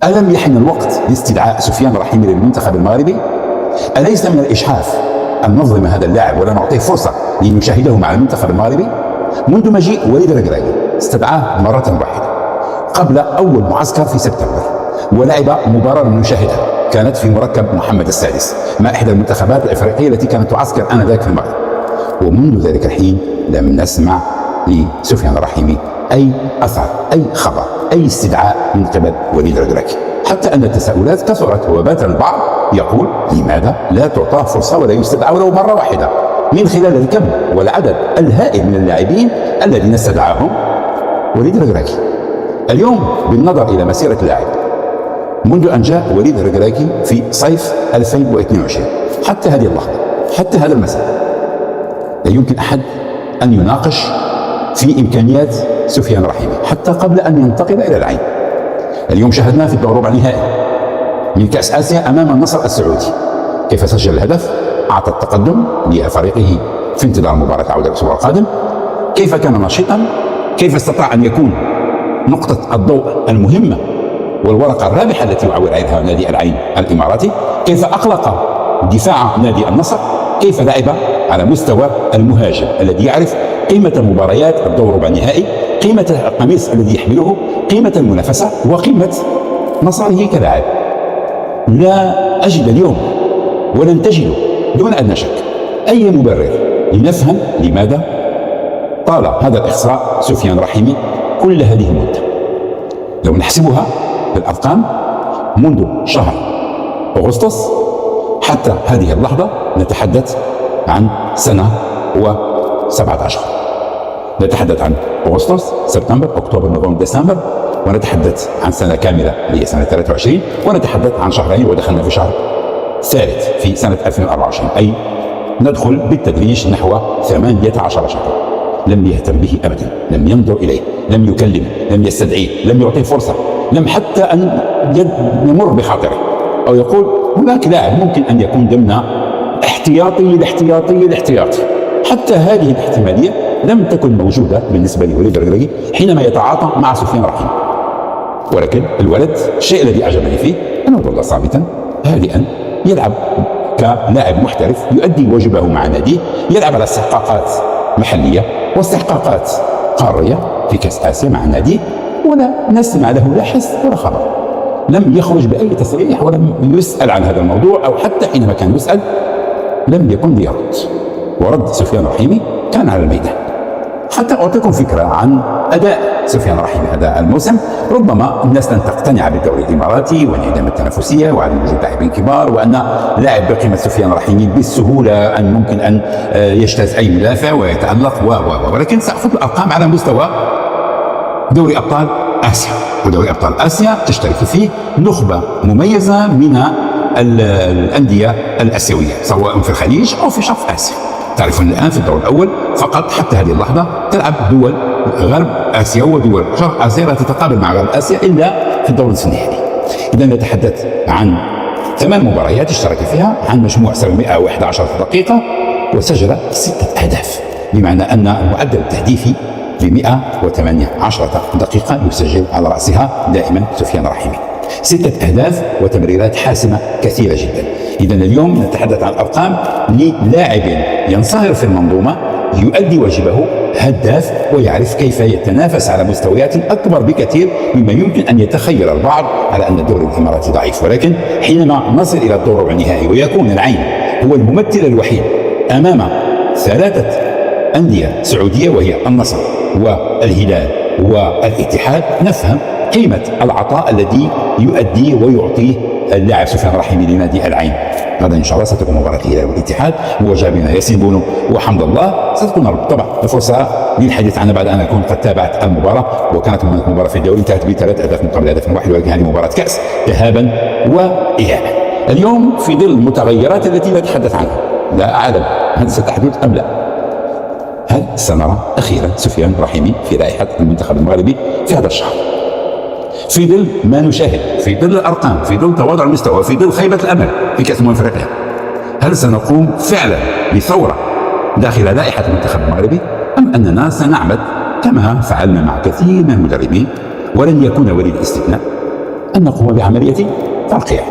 ألم يحن الوقت لاستدعاء سفيان الرحيمي للمنتخب المغربي؟ أليس من الإجحاف أن نظلم هذا اللاعب ولا نعطيه فرصة لنشاهده مع المنتخب المغربي؟ منذ مجيء وليد الركراكي استدعاه مرة واحدة قبل أول معسكر في سبتمبر، ولعب مباراة نشاهدها كانت في مركب محمد السادس مع إحدى المنتخبات الإفريقية التي كانت تعسكر آنذاك في المغرب. ومنذ ذلك الحين لم نسمع لسفيان الرحيمي أي أثر، أي خبر، أي استدعاء من قبل وليد الركراكي، حتى أن التساؤلات كثرت وبات البعض يقول لماذا لا تعطاه فرصة ولا يستدعى ولو مرة واحدة من خلال الكم والعدد الهائل من اللاعبين الذين استدعاهم وليد الركراكي. اليوم بالنظر إلى مسيرة اللاعب منذ أن جاء وليد الركراكي في صيف 2022 حتى هذه اللحظة، حتى هذا المساء، لا يمكن أحد أن يناقش في إمكانيات سفيان الرحيمي حتى قبل أن ينتقل إلى العين. اليوم شاهدنا في الدور ربع النهائي من كأس آسيا أمام النصر السعودي كيف سجل الهدف، أعطى التقدم لفريقه في انتظار مباراة العودة الأسبوع القادم، كيف كان نشيطا، كيف استطاع أن يكون نقطة الضوء المهمة والورقة الرابحة التي يعول عليها نادي العين الإماراتي، كيف أقلق دفاع نادي النصر، كيف لعب على مستوى المهاجم الذي يعرف قيمة مباريات الدور ربع النهائي، قيمة القميص الذي يحمله، قيمة المنافسة وقيمة مصالحه كلاعب. لا أجد اليوم ولن تجد دون أدنى شك أي مبرر لنفهم لماذا طال هذا الإخصاء سفيان الرحيمي كل هذه المدة. لو نحسبها بالأرقام منذ شهر أغسطس حتى هذه اللحظة نتحدث عن سنة و17 شهر. نتحدث عن أغسطس، سبتمبر، أكتوبر، نوفمبر، ديسمبر، ونتحدث عن سنة كاملة اللي هي سنة 23، ونتحدث عن شهرين ودخلنا في شهر ثالث في سنة 2024، أي ندخل بالتدريج نحو 18 شهرا. لم يهتم به أبدا، لم ينظر إليه، لم يكلمه، لم يستدعيه، لم يعطيه فرصة، لم حتى أن يمر بخاطره أو يقول هناك لاعب ممكن أن يكون ضمن الاحتياطي. حتى هذه الاحتمالية لم تكن موجودة بالنسبة لوليد الركراكي حينما يتعاطى مع سفيان الرحيمي. ولكن الولد الشيء الذي أعجبني فيه أنه ظل صامتا هادئا، يلعب كلاعب محترف يؤدي واجبه مع ناديه، يلعب على استحقاقات محلية واستحقاقات قارية في كأس آسيا مع ناديه، ولا نسمع له لا حس ولا خبر. لم يخرج بأي تصريح ولم يسأل عن هذا الموضوع، أو حتى حينما كان يسأل لم يكن ليرد. ورد سفيان الرحيمي كان على الميدان. حتى أعطيكم فكرة عن أداء سفيان الرحيمي هذا الموسم، ربما الناس لن تقتنع بالدوري الإماراتي وانعدام التنافسية وعدم وجود لاعبين كبار، وأن لاعب بقيمة سفيان الرحيمي بالسهولة أن ممكن أن يجتاز أي مدافع ويتألق ولكن سأخذ الأرقام على مستوى دوري أبطال آسيا. ودوري أبطال آسيا تشترك فيه نخبة مميزة من الأندية الآسيوية سواء في الخليج أو في شرق آسيا. تعرفون الآن في الدور الأول فقط حتى هذه اللحظة تلعب دول غرب آسيا ودول شرق آسيا لا تتقابل مع غرب آسيا إلا في الدور النهائي. إذا نتحدث عن 8 مباريات اشترك فيها عن مجموع 711 دقيقة، وسجل 6 أهداف، بمعنى أن المعدل التهديفي ب 118 دقيقة يسجل على رأسها دائما سفيان الرحيمي. 6 أهداف وتمريرات حاسمة كثيرة جدا. إذا اليوم نتحدث عن أرقام للاعب ينصهر في المنظومة، يؤدي واجبه، هداف، ويعرف كيف يتنافس على مستويات أكبر بكثير مما يمكن أن يتخيل البعض على أن الدوري الإماراتي ضعيف. ولكن حينما نصل إلى الدور ربع النهائي ويكون العين هو الممثل الوحيد أمام 3 أندية سعودية وهي النصر والهلال والاتحاد، نفهم قيمة العطاء الذي يؤديه ويعطيه اللاعب سفيان الرحيمي لنادي العين. غدا إن شاء الله ستكون مباراة الهلال والاتحاد، مواجهة بين ياسين بونو وحمد الله. ستكون بالطبع الفرصة للحديث عنها بعد أن أكون قد تابعت المباراة، وكانت مباراة في الدوري انتهت ب3 أهداف مقابل هدف واحد، ولكن هذه مباراة كأس ذهابا وإيابا. اليوم في ظل المتغيرات التي نتحدث عنها، لا أعلم هل ستحدث أم لا، هل سنرى أخيرا سفيان الرحيمي في رائحة المنتخب المغربي في هذا الشهر؟ في ظل ما نشاهد، في ظل الأرقام، في ظل تواضع المستوى، في ظل خيبة الأمل في كأس أفريقيا، هل سنقوم فعلا بثورة داخل لائحة المنتخب المغربي، أم أننا سنعمد كما فعلنا مع كثير من المدربين ولن يكون ولي الاستثناء أن نقوم بعملية ترقيع،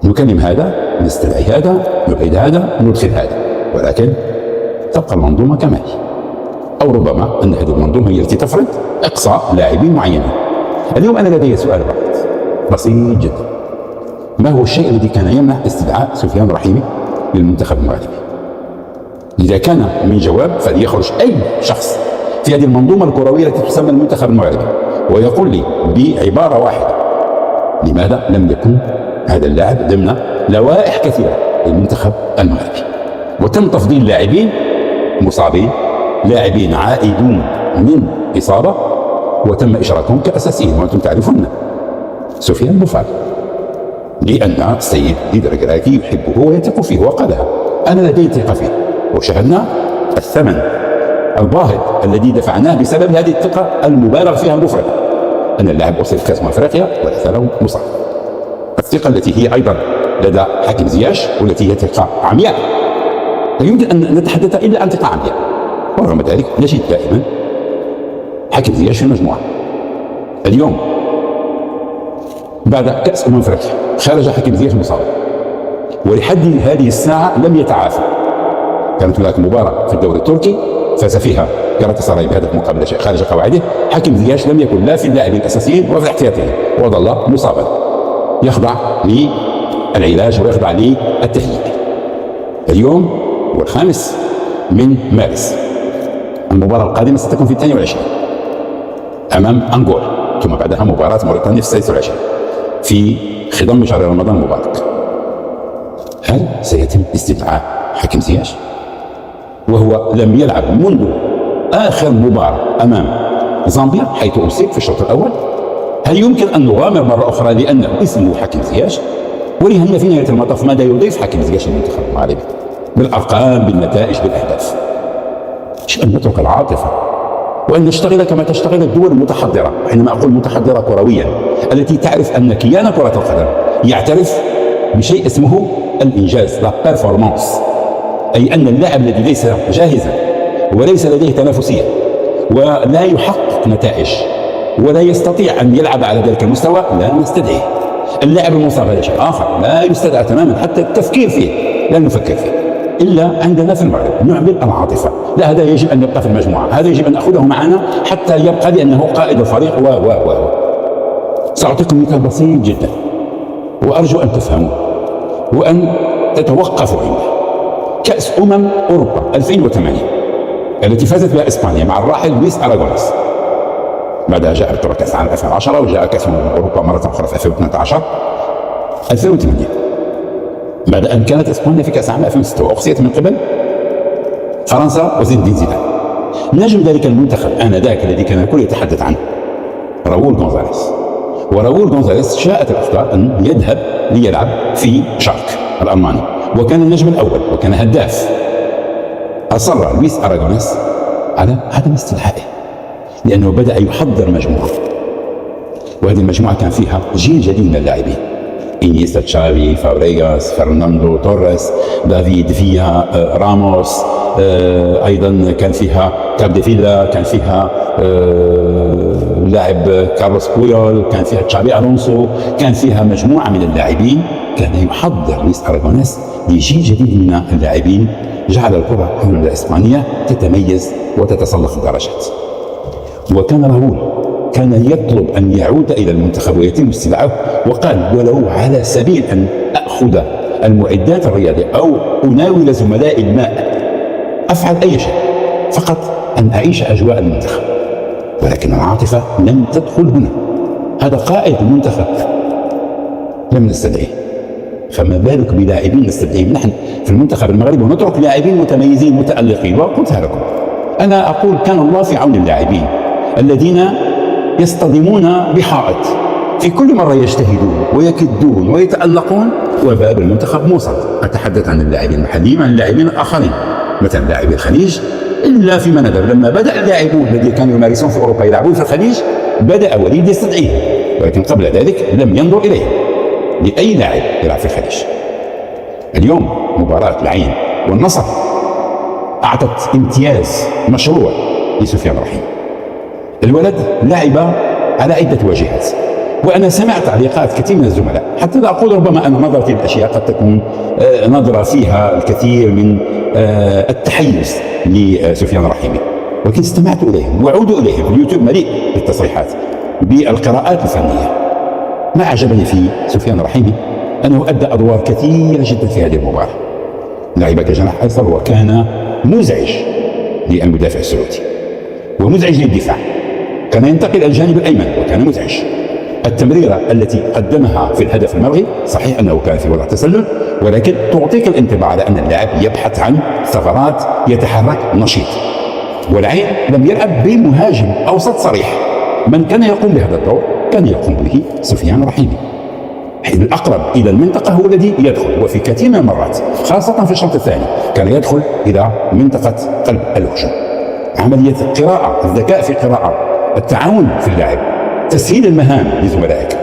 نكلم هذا، نستدعي هذا، نبعد هذا، ندخل هذا، ولكن تبقى المنظومة كما هي. أو ربما أن هذه المنظومة هي التي تفرض إقصاء لاعبين معينين. اليوم أنا لدي سؤال واحد بسيط جدا: ما هو الشيء الذي كان يمنع استدعاء سفيان رحيمي للمنتخب المغربي؟ إذا كان من جواب فليخرج أي شخص في هذه المنظومة الكروية التي تسمى المنتخب المغربي ويقول لي بعبارة واحدة لماذا لم يكن هذا اللاعب ضمن لوائح كثيرة للمنتخب المغربي. وتم تفضيل لاعبين مصابين، لاعبين عائدون من إصابة، وتم إشراكهم كأساسيين. وأنتم تعرفون سفيان بوفال لأن السيد الركراكي يحبه ويثق فيه وقالها: أنا لدي ثقة فيه. وشاهدنا الثمن الباهظ الذي دفعناه بسبب هذه الثقة المبالغ فيها المفرطة، أن اللاعب وصل كأس أفريقيا وليس له مصاب. الثقة التي هي أيضا لدى حكيم زياش والتي هي ثقة عمياء، لا يمكن أن نتحدث إلا عن ثقة عمياء. ورغم ذلك نجد دائما حكيم زياش في المجموعة. اليوم بعد كأس أفريقيا خرج حكيم زياش مصاب، ولحد هذه الساعة لم يتعافى. كانت هناك مباراة في الدوري التركي فاز فيها جالاتا سراي بهدف مقابل خارج قواعده. حكيم زياش لم يكن لا في اللاعبين الأساسيين ولا في الاحتياطيين، وظل مصابا يخضع للعلاج ويخضع للتهيئ. اليوم هو 5 مارس، المباراة القادمة ستكون في 22 أمام أنغولا، ثم بعدها مباراة موريتانيا في 26 في خضم شهر رمضان المبارك. هل سيتم استدعاء حكيم زياش وهو لم يلعب منذ آخر مباراة أمام زامبيا حيث أصيب في الشوط الأول؟ هل يمكن أن نغامر مرة أخرى لأنه اسمه حكيم زياش؟ ولهن في نهاية المطاف ماذا يضيف حكيم زياش للمنتخب المغربي بالأرقام، بالنتائج، بالأهداف؟ أن نترك العاطفة وأن نشتغل كما تشتغل الدول المتحضرة. حينما أقول متحضرة كرويا، التي تعرف أن كيان كرة القدم يعترف بشيء اسمه الإنجاز، لا بيرفورمانس، أي أن اللاعب الذي ليس جاهزا وليس لديه تنافسية ولا يحقق نتائج ولا يستطيع أن يلعب على ذلك المستوى لا نستدعيه. اللاعب المصاب هذا شيء آخر لا يستدعى تماما، حتى التفكير فيه لا نفكر فيه إلا عندنا في المغرب. نعمل العاطفة، لا هذا يجب أن يبقى في المجموعة، هذا يجب أن نأخذه معنا حتى يبقى لأنه قائد الفريق سأعطيكم مثال بسيط جدا وأرجو أن تفهموه وأن تتوقفوا عنده. كأس أوروبا 2008 التي فازت بها إسبانيا مع الراحل لويس أراغونيس، بعدها جاء بطولة كأس العالم 2010 وجاء كأس أوروبا مرة أخرى في 2012 2008 بعد أن كانت إسبانيا في كأس العالم 2006 وأقصيت من قبل فرنسا وزين الدين زيدان. نجم ذلك المنتخب آنذاك الذي كان الكل يتحدث عنه راؤول غونزاليس، وراؤول غونزاليس شاءت الأخبار أن يذهب ليلعب في شارك الألماني، وكان النجم الأول وكان هداف. أصر لويس أراغونيس على عدم استدعائه لأنه بدأ يحضر مجموعة، وهذه المجموعة كان فيها جيل جديد من اللاعبين: إنيستا، تشافي، فابريغاس، فرناندو توريس، دافيد فيا، راموس، أيضا كان فيها كابديفيلا، كان فيها لاعب كارلوس بويول، كان فيها تشابي ألونسو، كان فيها مجموعة من اللاعبين. كان يحضر لويس أراغونيس لجيل جديد من اللاعبين جعل الكرة الإسبانية تتميز وتتسلق الدرجات. وكان راؤول كان يطلب أن يعود إلى المنتخب ويتم استدعائه، وقال: ولو على سبيل أن أخذ المعدات الرياضية أو أناول زملائي الماء، أفعل أي شيء فقط أن أعيش أجواء المنتخب. ولكن العاطفة لم تدخل هنا. هذا قائد المنتخب لم نستدعيه، فما بالك بلاعبين نستدعيهم نحن في المنتخب المغربي ونترك لاعبين متميزين متألقين؟ وقلتها لكم، أنا أقول كان الله في عون اللاعبين الذين يصطدمون بحائط في كل مرة يجتهدون ويكدون ويتألقون وباب المنتخب موصل. أتحدث عن اللاعبين المحليين وعن اللاعبين الآخرين، مثلا لاعبي الخليج. إلا فيما ندر لما بدأ اللاعبون الذين كانوا يمارسون في أوروبا يلعبون في الخليج بدأ وليد يستدعيه، ولكن قبل ذلك لم ينظر إليه لأي لاعب يلعب في الخليج. اليوم مباراة العين والنصر أعطت امتياز مشروع لسفيان رحيمي. الولد لعب على عدة واجهات، وأنا سمعت تعليقات كثير من الزملاء، حتى لا أقول ربما أن نظرتي للأشياء قد تكون نظرة فيها الكثير من التحيز لسفيان الرحيمي، ولكن استمعت إليهم وعودوا إليهم. اليوتيوب مليء بالتصريحات بالقراءات الفنية. ما أعجبني في سفيان الرحيمي أنه أدى أدوار كثيرة جدا في هذه المباراة. لعب كجناح أيسر وكان مزعج للمدافع السعودي ومزعج للدفاع، كان ينتقل الجانب الأيمن وكان مزعج. التمريرة التي قدمها في الهدف الملغي صحيح أنه كان في وضع تسلل، ولكن تعطيك الانطباع على أن اللاعب يبحث عن ثغرات، يتحرك نشيط. والعين لم يلعب بمهاجم أوسط صريح. من كان يقوم بهذا الدور كان يقوم به سفيان الرحيمي، الأقرب إلى المنطقة هو الذي يدخل، وفي كثير من المرات خاصة في الشوط الثاني كان يدخل إلى منطقة قلب الهجوم. عملية قراءة، الذكاء في قراءة، التعاون في اللعب، تسهيل المهام لزملائك.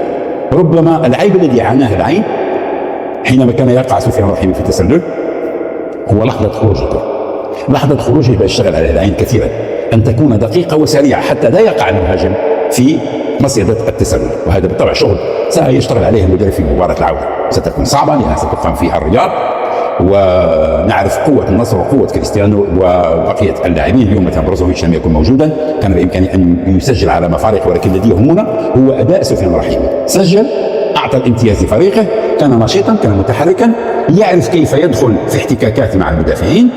ربما العيب الذي عاناه العين حينما كان يقع سفيان الرحيمي في تسلل هو لحظة خروج الكرة. لحظة خروجه يشتغل على العين كثيرا أن تكون دقيقة وسريعة حتى لا يقع المهاجم في مصيدة التسلل، وهذا بالطبع شغل سيشتغل عليه المدرب في مباراة العودة. ستكون صعبة لأنها ستقام فيها الرياض، ونعرف قوة النصر وقوة كريستيانو وبقية اللاعبين. اليوم مثلا بروزوفيتش لم يكن موجودا، كان بإمكانه أن يسجل على مفارق، ولكن الذي يهمنا هو أداء سفيان الرحيمي. سجل، أعطى الامتياز لفريقه، كان نشيطا، كان متحركا، يعرف كيف يدخل في احتكاكات مع المدافعين.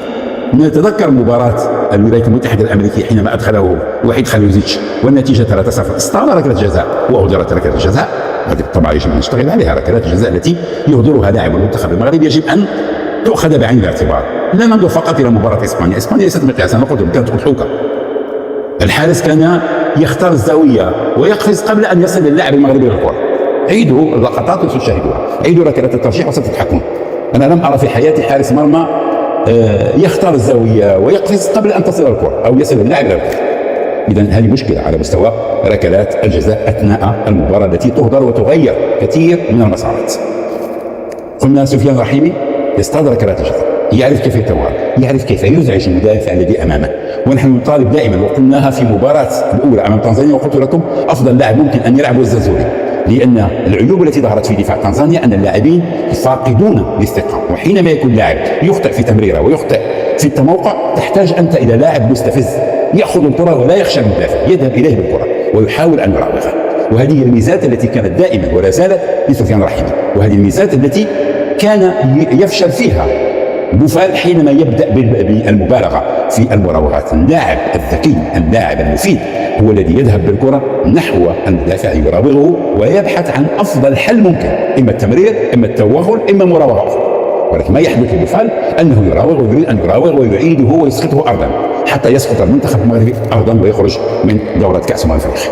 نتذكر مباراة الولايات المتحدة الأمريكية حينما أدخله وحيد خليوزيتش والنتيجة 3-0، استعار ركلة جزاء وأهدرت ركلة جزاء. هذه بالطبع يجب أن نشتغل عليها. ركلات الجزاء التي يهدرها لاعب المنتخب المغربي يجب أن تؤخذ بعين الاعتبار. لا ننظر فقط إلى مباراة إسبانيا. إسبانيا ليست مقياسا، نقول كانت أضحوكة. الحارس كان يختار الزاوية ويقفز قبل أن يصل للاعب المغربي للكرة. عيدوا اللقطات وستشاهدوها، عيدوا ركلات الترجيح وستضحكون. أنا لم أرى في حياتي حارس مرمى يختار الزاوية ويقفز قبل أن تصل الكرة أو يصل اللاعب إلى الكرة. إذن هذه مشكلة على مستوى ركلات الجزاء أثناء المباراة التي تهدر وتغير كثير من المسارات. قلنا سفيان الرحيمي يصطاد ركلات الجزاء، يعرف كيف يتوهج، يعرف كيف يزعج المدافع الذي أمامه. ونحن نطالب دائما، وقلناها في مباراة الأولى أمام تنزانيا وقلت لكم أفضل لاعب ممكن أن يلعب هو الزازولي، لأن العيوب التي ظهرت في دفاع تنزانيا أن اللاعبين فاقدون للثقة، وحينما يكون لاعب يخطئ في تمريره ويخطئ في التموقع تحتاج أنت إلى لاعب مستفز يأخذ الكرة ولا يخشى المدافع، يذهب إليه بالكرة ويحاول أن يراوغها. وهذه الميزات التي كانت دائما ولا زالت لسفيان الرحيمي، وهذه الميزات التي كان يفشل فيها بوفال حينما يبدأ بالمبالغة في المراوغات. اللاعب الذكي، اللاعب المفيد هو الذي يذهب بالكرة نحو المدافع يراوغه ويبحث عن أفضل حل ممكن، إما التمرير، إما التوغل، إما مراوغة أخرى. ولكن ما يحدث لبوفال أنه يراوغ ويريد أن يراوغ ويعيده ويسقطه أرضا حتى يسقط المنتخب المغربي أرضا ويخرج من دورة كأس أمم أفريقيا.